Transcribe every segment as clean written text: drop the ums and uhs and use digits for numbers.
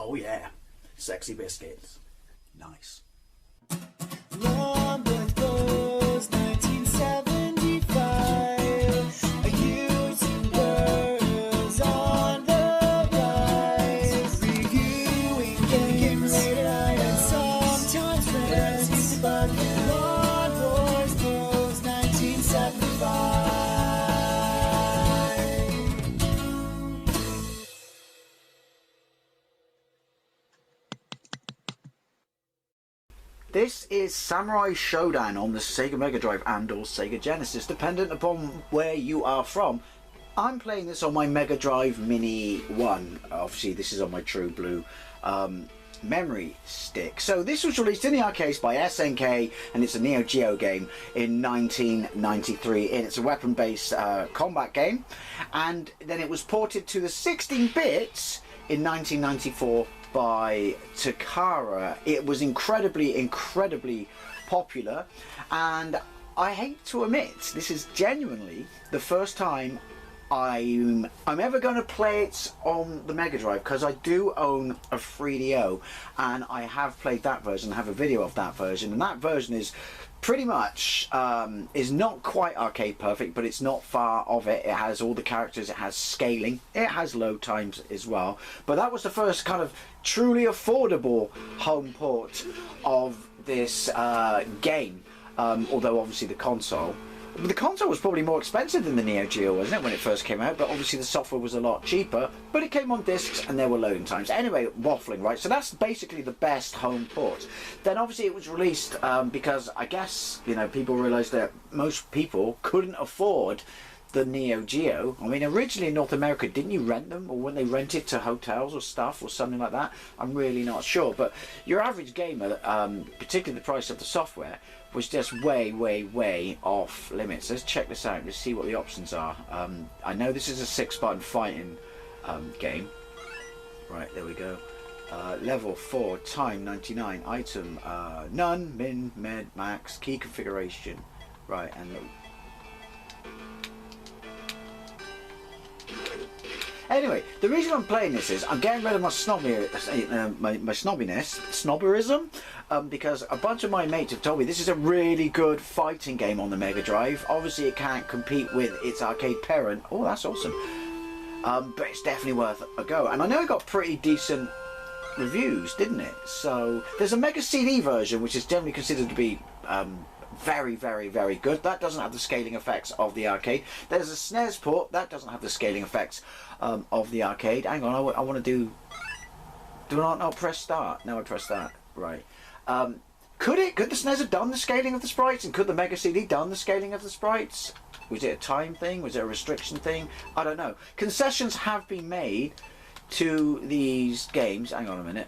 Oh yeah, sexy biscuits. Nice. Long was 1975. A YouTuber on the rise. Reviewing games late at night and sometimes friends. But Long was 1975. This is Samurai Shodown on the Sega Megadrive and or Sega Genesis, dependent upon where you are from. I'm playing this on my Megadrive Mini 1. Obviously this is on my True Blue memory stick. So this was released in the arcades by SNK, and it's a Neo Geo game in 1993, and it's a weapon-based combat game. And then it was ported to the 16-bits in 1994 by Takara. It was incredibly popular, and I hate to admit, this is genuinely the first time I'm ever going to play it on the Mega Drive, because I do own a 3DO and I have played that version. I have a video of that version, and that version is pretty much is not quite arcade perfect, but it's not far of it. It has all the characters, it has scaling, it has load times as well. But that was the first kind of truly affordable home port of this game, although obviously the console was probably more expensive than the Neo Geo, wasn't it, when it first came out? But obviously the software was a lot cheaper, but it came on discs and there were loading times. Anyway, waffling, right? So that's basically the best home port. Then obviously it was released because I guess, you know, people realised that most people couldn't afford the Neo Geo. I mean, originally in North America, didn't you rent them, or when they rented to hotels or stuff or something like that? I'm really not sure, but your average gamer, particularly the price of the software, was just way off limits. Let's check this out. Let's see what the options are. I know this is a 6-button fighting game. Right, there we go. Level 4, time 99, item none, min, med, max, key configuration. Right, and anyway, the reason I'm playing this is I'm getting rid of my snobberism, because a bunch of my mates have told me this is a really good fighting game on the Mega Drive. Obviously it can't compete with its arcade parent. Oh, that's awesome. But it's definitely worth a go. And I know it got pretty decent reviews, didn't it? So there's a Mega CD version, which is generally considered to be very good. That doesn't have the scaling effects of the arcade. There's a SNES port that doesn't have the scaling effects of the arcade. Hang on, I want to do I not press start? No, I press that. Right. Could the SNES have done the scaling of the sprites, and could the Mega CD done the scaling of the sprites? Was it a time thing? Was it a restriction thing? I don't know. Concessions have been made to these games. Hang on a minute.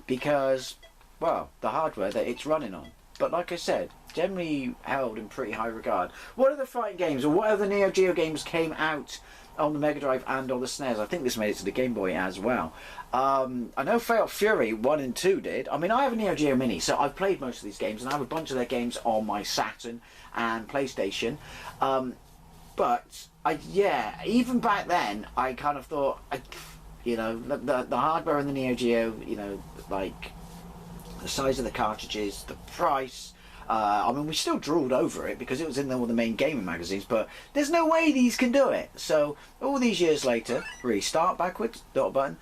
Because, well, the hardware that it's running on. But like I said, generally held in pretty high regard. What other fighting games, or what other Neo Geo games came out on the Mega Drive and on the SNES? I think this made it to the Game Boy as well. I know Fatal Fury 1 and 2 did. I mean, I have a Neo Geo Mini, so I've played most of these games, and I have a bunch of their games on my Saturn and PlayStation. But, yeah, even back then, I kind of thought, you know, the hardware in the Neo Geo, you know, like the size of the cartridges, the price. I mean, we still drooled over it because it was in all the main gaming magazines, but there's no way these can do it. So all these years later, restart backwards, dot button,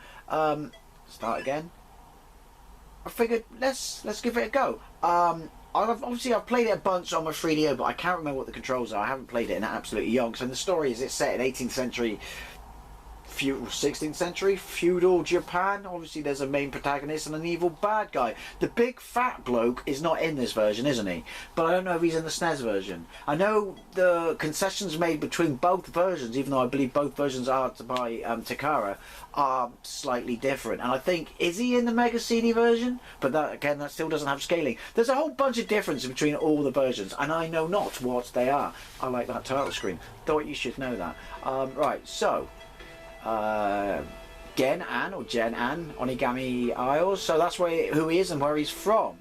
start again. I figured let's give it a go. Obviously I've played it a bunch on my 3DO, but I can't remember what the controls are. I haven't played it in absolute yonks. And the story is it's set in 18th century. 16th century feudal Japan. Obviously there's a main protagonist and an evil bad guy. The big fat bloke is not in this version, isn't he? But I don't know if he's in the SNES version. I know the concessions made between both versions, even though I believe both versions are by Takara, are slightly different. And I think, is he in the Mega CD version? But that, again, that still doesn't have scaling. There's a whole bunch of differences between all the versions, and I know not what they are. I like that title screen. Thought you should know that. Right, so Gen-An or Gen-An, Onigami Isles. So that's who he is and where he's from.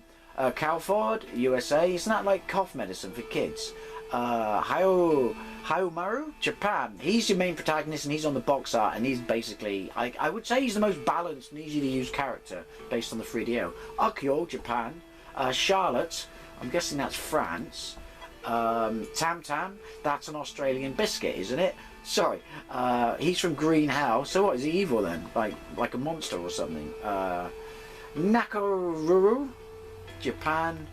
Calford, USA. Isn't that like cough medicine for kids? Haomaru, Japan. He's your main protagonist and he's on the box art, and he's basically, I would say he's the most balanced and easy to use character based on the 3DO. Akio, Japan. Charlotte, I'm guessing that's France. Tam Tam, that's an Australian biscuit, isn't it? Sorry. He's from Green House. So what, is he evil then? Like a monster or something? Nakoruru, Japan.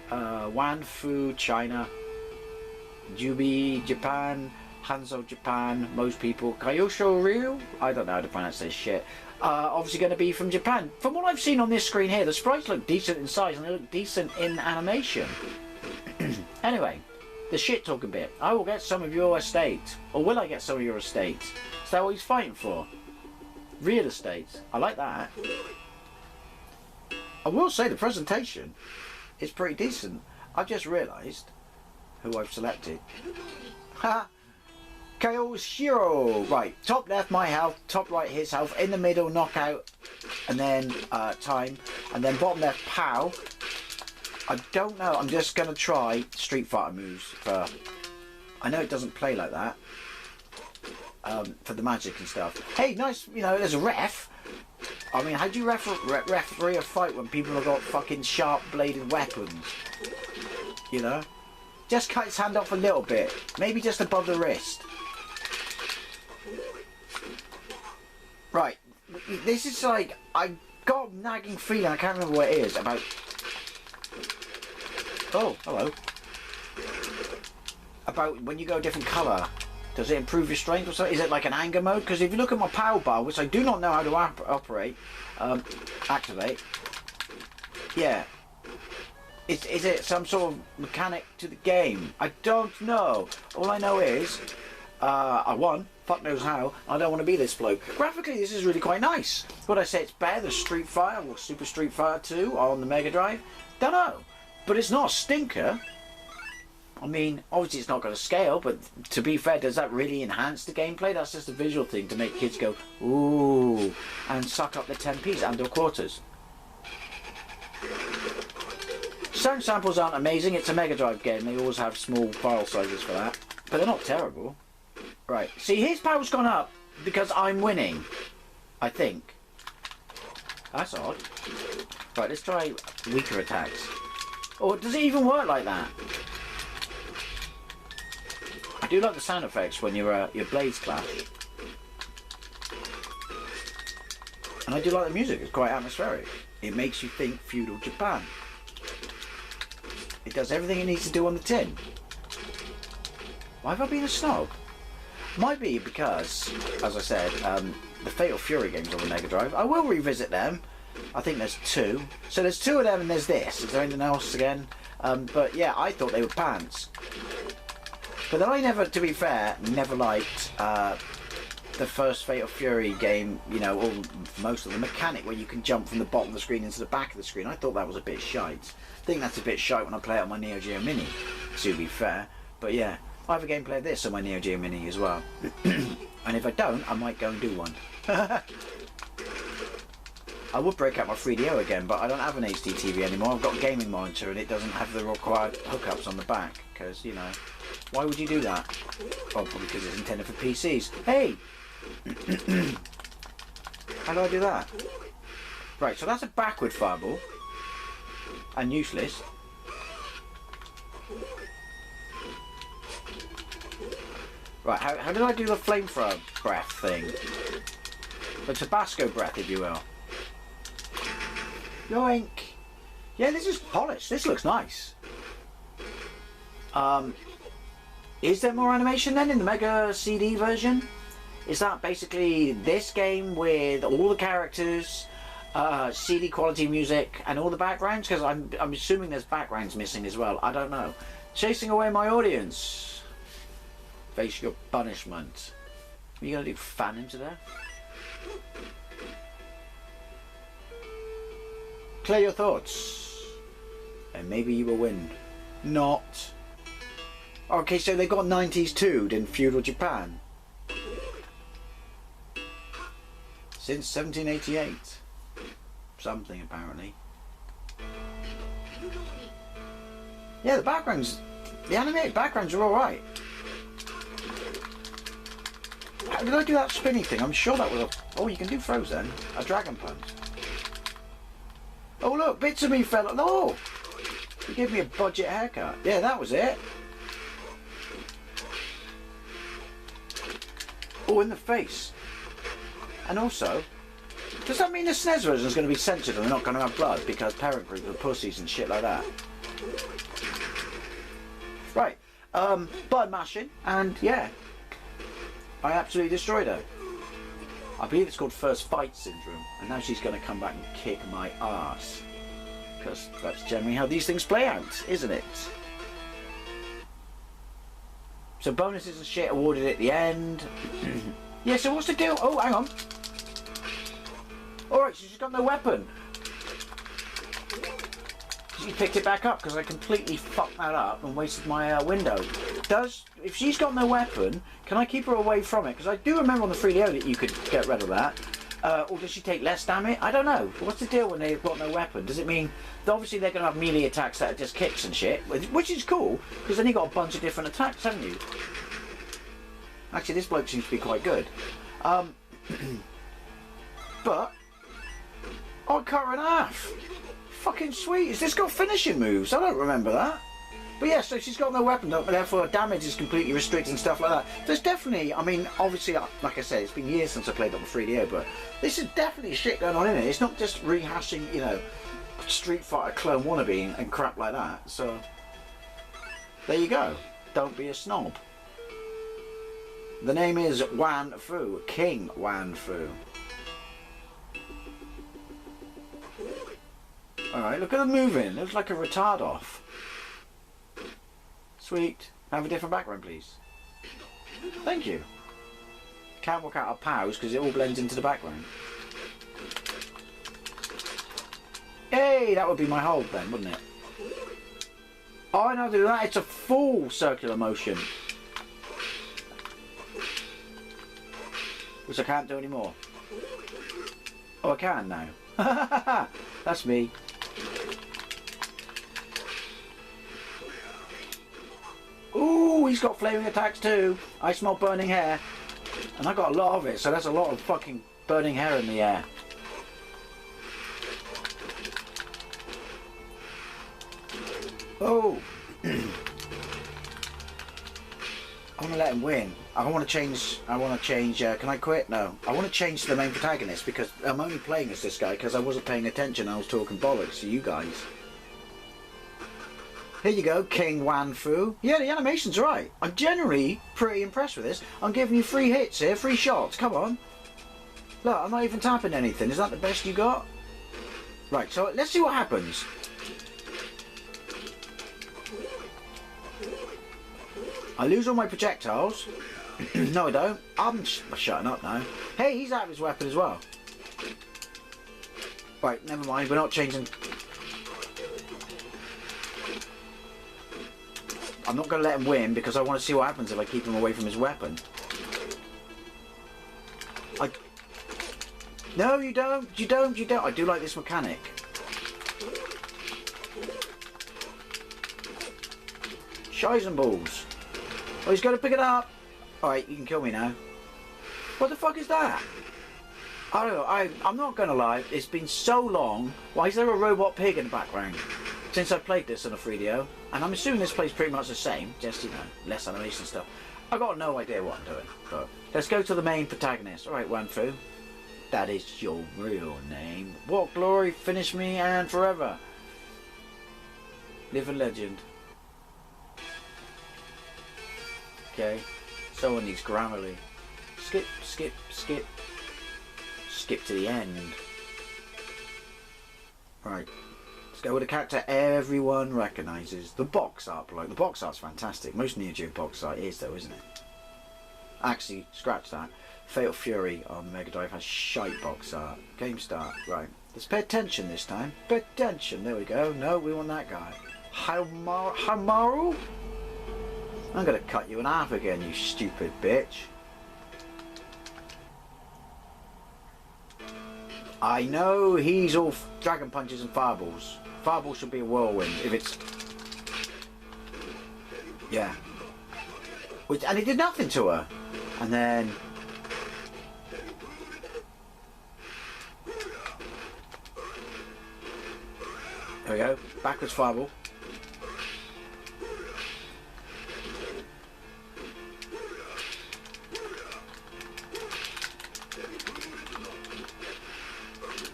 Wanfu, China. Jubi, Japan. Hanzo, Japan. Most people. Kayosho Ryu? I don't know how to pronounce this shit. Obviously going to be from Japan. From what I've seen on this screen here, the sprites look decent in size and they look decent in animation. Anyway, the shit talking bit. I will get some of your estate. Or will I get some of your estate? Is that what he's fighting for? Real estate. I like that. I will say the presentation is pretty decent. I've just realised who I've selected. Ha! Chaos Hero. Right, top left my health, top right his health, in the middle knockout, and then time, and then bottom left pow. I don't know, I'm just going to try Street Fighter moves for... I know it doesn't play like that. For the magic and stuff. Hey, nice, you know, there's a ref. I mean, how do you referee a fight when people have got fucking sharp bladed weapons? You know? Just cut his hand off a little bit. Maybe just above the wrist. Right. This is like... I got a nagging feeling, I can't remember what it is, about... Oh, hello. About when you go a different colour, does it improve your strength or something? Is it like an anger mode? Because if you look at my power bar, which I do not know how to activate, yeah. Is it some sort of mechanic to the game? I don't know. All I know is, I won. Fuck knows how. I don't want to be this bloke. Graphically, this is really quite nice. Would I say it's better than Street Fighter or Super Street Fighter 2 on the Megadrive? Don't know. But it's not a stinker. I mean, obviously it's not going to scale, but to be fair, does that really enhance the gameplay? That's just a visual thing to make kids go, ooh, and suck up the 10p's and or quarters. Sound samples aren't amazing. It's a Mega Drive game. They always have small file sizes for that. But they're not terrible. Right. See, his power's gone up because I'm winning. I think. That's odd. Right, let's try weaker attacks. Or does it even work like that? I do like the sound effects when your blades clash. And I do like the music. It's quite atmospheric. It makes you think feudal Japan. It does everything it needs to do on the tin. Why have I been a snob? Might be because, as I said, the Fatal Fury games on the Mega Drive, I will revisit them. I think there's two. So there's two of them and there's this. Is there anything else again? But yeah, I thought they were pants. But then I never, to be fair, never liked the first Fatal Fury game, you know, or most of the mechanic where you can jump from the bottom of the screen into the back of the screen. I thought that was a bit shite. I think that's a bit shite when I play it on my Neo Geo Mini, to be fair. But yeah, I have a gameplay of this on my Neo Geo Mini as well. And if I don't, I might go and do one. I would break out my 3DO again, but I don't have an HD TV anymore. I've got a gaming monitor and it doesn't have the required hookups on the back. Because, you know, why would you do that? Oh, probably because it's intended for PCs. Hey! How do I do that? Right, so that's a backward fireball. And useless. Right, how did I do the flamethrower breath thing? The Tabasco breath, if you will. Yoink! Yeah, this is polished. This looks nice. Is there more animation then in the Mega CD version? Is that basically this game with all the characters, CD quality music, and all the backgrounds? Because I'm assuming there's backgrounds missing as well. I don't know. Chasing away my audience. Face your punishment. Are you gonna do fan into there? Clear your thoughts, and maybe you will win. Not. Okay, so they got 90s too in feudal Japan. Since 1788. Something, apparently. Yeah, the background's The animated backgrounds are alright. How did I do that spinny thing? I'm sure that was a... Oh, you can do throws then. A dragon punch. Oh look, bits of me fell... No! You gave me a budget haircut. Yeah, that was it. Oh, in the face. And also, does that mean the SNES version is going to be censored and they're not going to have blood because parent groups are pussies and shit like that? Right. Button mashing, and yeah. I absolutely destroyed her. I believe it's called first fight syndrome, and now she's going to come back and kick my ass. Because that's generally how these things play out, isn't it? So bonuses and shit awarded at the end. Yeah, so what's the deal? Oh, hang on. Alright, so she's got no weapon. She picked it back up because I completely fucked that up and wasted my window. If she's got no weapon, can I keep her away from it? Because I do remember on the 3DO that you could get rid of that. Or does she take less damage? I don't know. What's the deal when they've got no weapon? Does it mean obviously they're going to have melee attacks that are just kicks and shit, which is cool because then you've got a bunch of different attacks, haven't you? Actually, this bloke seems to be quite good. But I cut her in half. Fucking sweet. Has this got finishing moves? I don't remember that. But yeah, so she's got no weapon, therefore her damage is completely restricted and stuff like that. There's definitely, I mean, obviously, like I said, it's been years since I played on the 3DO, but this is definitely shit going on in it. It's not just rehashing, you know, Street Fighter clone wannabe and crap like that. So, there you go. Don't be a snob. The name is Wan Fu, King Wan Fu. Alright, look at them moving. Looks like a retard off. Sweet. Have a different background, please. Thank you. Can't work out our pause because it all blends into the background. Hey, that would be my hold then, wouldn't it? Oh, I know how to do that. It's a full circular motion. Which I can't do anymore. Oh, I can now. That's me. Ooh, he's got flaming attacks too. I smell burning hair. And I got a lot of it, so that's a lot of fucking burning hair in the air. Oh. I want to let him win. I want to change, can I quit? No. I want to change to the main protagonist because I'm only playing as this guy because I wasn't paying attention. I was talking bollocks to you guys. Here you go, King Wan Fu. Yeah, the animation's right. I'm generally pretty impressed with this. I'm giving you free hits here, free shots. Come on. Look, I'm not even tapping anything. Is that the best you got? Right, so let's see what happens. I lose all my projectiles. No, I don't. I'm shutting up now. Hey, he's out of his weapon as well. Right, never mind. We're not changing. I'm not going to let him win because I want to see what happens if I keep him away from his weapon. No, you don't. You don't. You don't. I do like this mechanic. Shies and balls. Oh, he's got to pick it up. Alright, you can kill me now. What the fuck is that? I don't know. I'm not going to lie. It's been so long. Why is there a robot pig in the background? Since I played this on a 3DO, and I'm assuming this plays pretty much the same, just, you know, less animation stuff. I've got no idea what I'm doing, but let's go to the main protagonist. Alright, Wan Fu. That is your real name. What glory, finish me, and forever. Live a legend. Okay, someone needs Grammarly. Skip, skip, skip. Skip to the end. Right. Let's go with a character everyone recognises. The box art bloke. The box art's fantastic. Most Neo Geo box art is though, isn't it? Actually, scratch that. Fatal Fury on the Megadrive has shite box art. Game start. Right. Let's pay attention this time. Pay attention. There we go. No, we want that guy. Hamaru? I'm gonna cut you in half again, you stupid bitch. I know he's all dragon punches and fireballs. Fireball should be a whirlwind if it's... Yeah. And it did nothing to her. And then... There we go. Backwards fireball.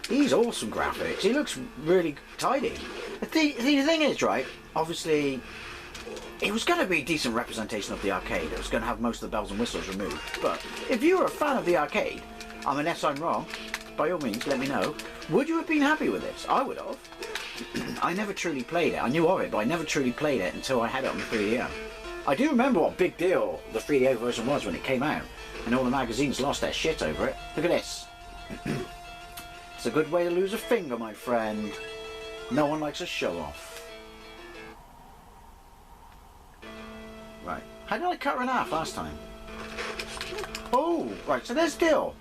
He's awesome graphics. He looks really tidy. The thing is, right, obviously, it was going to be a decent representation of the arcade. It was going to have most of the bells and whistles removed. But if you were a fan of the arcade, unless I'm wrong, by all means, let me know. Would you have been happy with this? I would have. I never truly played it. I knew of it, but I never truly played it until I had it on the 3DO. I do remember what a big deal the 3DO version was when it came out, and all the magazines lost their shit over it. Look at this. It's a good way to lose a finger, my friend. No one likes a show-off. Right. How did I cut her in half last time? Oh, right, so there's the deal.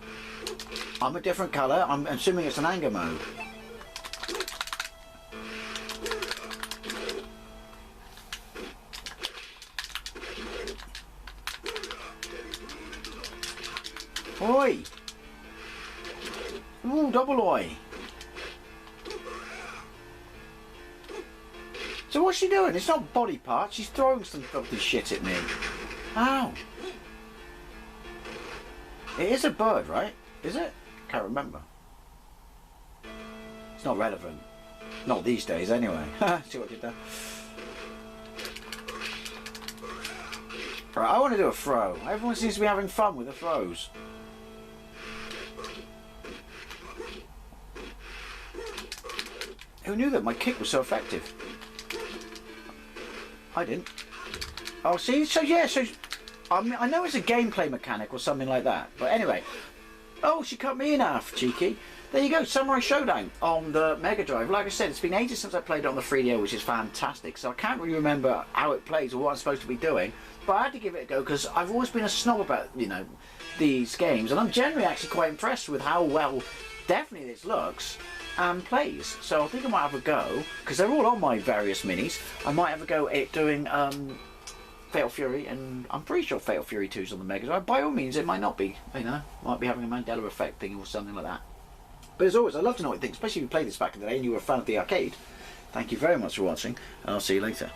I'm a different colour. I'm assuming it's an anger mode. Oi! Ooh, double oi! So what's she doing? It's not body parts, she's throwing some filthy shit at me. Ow! It is a bird, right? Is it? Can't remember. It's not relevant. Not these days, anyway. See what I did there? Right, I want to do a throw. Everyone seems to be having fun with the throws. Who knew that my kick was so effective? I didn't. Oh, see? So, yeah, so... I know it's a gameplay mechanic or something like that. But anyway. Oh, she cut me in half, cheeky. There you go, Samurai Shodown on the Megadrive. Like I said, it's been ages since I played it on the 3DO, which is fantastic. So I can't really remember how it plays or what I'm supposed to be doing. But I had to give it a go because I've always been a snob about, you know, these games. And I'm generally actually quite impressed with how well, definitely this looks and plays. So I think I might have a go, because they're all on my various minis. I might have a go at doing Fatal Fury, and I'm pretty sure Fatal Fury 2 is on the Mega Drive. By all means, it might not be, you know, might be having a Mandela effect thing or something like that. But as always, I'd love to know what you think, especially if you played this back in the day and you were a fan of the arcade. Thank you very much for watching, and I'll see you later.